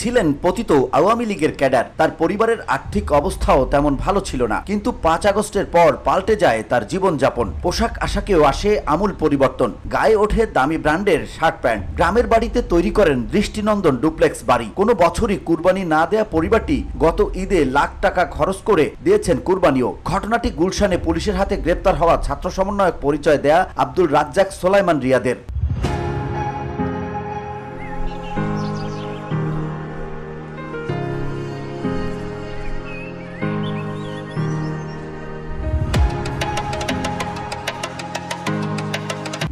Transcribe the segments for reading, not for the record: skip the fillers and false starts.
ছিলেন পতিত আওয়ামী লীগের ক্যাডার। তার পরিবারের আর্থিক অবস্থাও তেমন ভালো ছিল না, কিন্তু 5 আগস্টের পর পাল্টে যায় তার জীবনযাপন। পোশাক আশাকেও আসে আমূল পরিবর্তন। গায়ে ওঠে দামি ব্র্যান্ডের শার্ট প্যান্ট। গ্রামের বাড়িতে তৈরি করেন দৃষ্টিনন্দন ডুপ্লেক্স বাড়ি। কোনো বছরই কুরবানি না দেয়া পরিবারটি গত ঈদে লাখ টাকা খরচ করে দিয়েছেন কুরবানিও। ঘটনাটি গুলশানে পুলিশের হাতে গ্রেপ্তার হওয়া ছাত্র সমন্বয়ক পরিচয় দেয়া আব্দুল রাজ্জাক সোলাইমান রিয়াদের।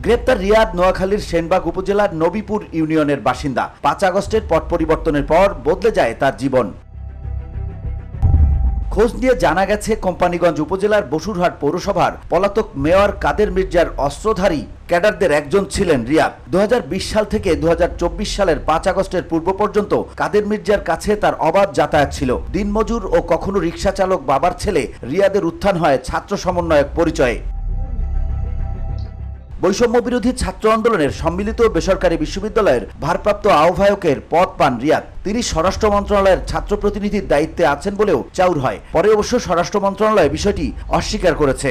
গ্রেপ্তার রিয়াদ নোয়াখালীর সেনবাগ উপজেলার নবীপুর ইউনিয়নের বাসিন্দা। 5 আগস্টের পট পরিবর্তনের পর বদলে যায় তার জীবন। খোঁজ নিয়ে জানা গেছে, কোম্পানীগঞ্জ উপজেলার বসুরহাট পৌরসভার পলাতক মেয়র কাদের মির্জার অস্ত্রধারী ক্যাডারদের একজন ছিলেন রিয়াদ। 2020 সাল থেকে 2024 সালের 5 আগস্টের পূর্ব পর্যন্ত কাদের মির্জার কাছে তার অবাধ যাতায়াত ছিল। দিনমজুর ও কখনো রিক্সা চালক বাবার ছেলে রিয়াদের উত্থান হয় ছাত্র সমন্বয়ক পরিচয়ে। বৈষম্য বিরোধী ছাত্র আন্দোলনের সম্মিলিত বেসরকারি বিশ্ববিদ্যালয়ের ভারপ্রাপ্ত আহ্বায়কের পদ পান রিয়াদ। তিনি স্বরাষ্ট্র মন্ত্রণালয়ের ছাত্র প্রতিনিধির দায়িত্বে আছেন বলেও চাউর হয়। পরে অবশ্য স্বরাষ্ট্র মন্ত্রণালয় বিষয়টি অস্বীকার করেছে।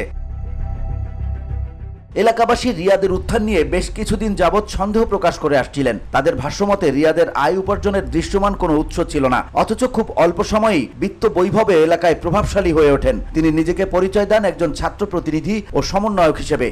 এলাকাবাসী রিয়াদের উত্থান নিয়ে বেশ কিছুদিন যাবৎ সন্দেহ প্রকাশ করে আসছিলেন। তাদের ভাষ্যমতে রিয়াদের আয় উপার্জনের দৃশ্যমান কোনো উৎস ছিল না, অথচ খুব অল্প সময়েই বিত্ত বৈভবে এলাকায় প্রভাবশালী হয়ে ওঠেন। তিনি নিজেকে পরিচয় দেন একজন ছাত্র প্রতিনিধি ও সমন্বয়ক হিসেবে।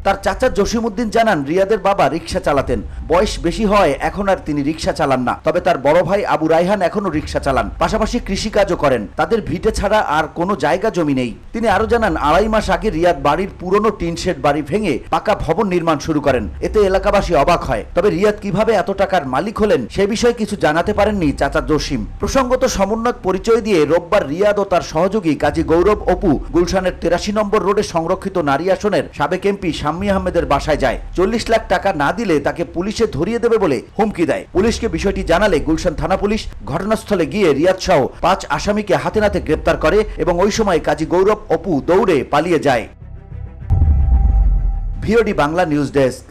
তার চাচা জসিমউদ্দিন জানান, রিয়াদের বাবা রিক্সা চালাতেন। বয়স বেশি হয় এখন আর তিনি রিক্সা চালান না, তবে তার বড় ভাই আবু রায়হান এখনো রিক্সা চালান। পাশাপাশি কৃষিকাজও করেন। তাদের ভিটে ছাড়া আর কোনো জায়গা জমি নেই। তিনি আরো জানান, 2.5 মাস আগে রিয়াদ বাড়ির পুরনো টিন শেড বাড়ি ভেঙে পাকা ভবন নির্মাণ শুরু করেন। এতে এলাকাবাসী অবাক হয়। তবে রিয়াদ কিভাবে এত টাকার মালিক হলেন সে বিষয়ে কিছু জানাতে পারেননি চাচা জসিম। প্রসঙ্গত, সমন্বয়ক পরিচয় দিয়ে রোববার রিয়াদ ও তার সহযোগী কাজী গৌরব অপু গুলশানের 83 নম্বর রোডে সংরক্ষিত নারী আসনের সাবেক এমপি শাম্মী আহমেদের বাসায় যায়। 40 লাখ টাকা না দিলে তাকে পুলিশে ধরিয়ে দেবে বলে হুমকি দেয়। পুলিশকে বিষয়টি জানালে গুলশান থানা পুলিশ ঘটনাস্থলে গিয়ে রিয়াদ সহ 5 আসামিকে হাতে নাতে গ্রেপ্তার করে এবং ওই সময় কাজী গৌরব অপু দৌড়ে পালিয়ে যায়। VOD Bangla news desk.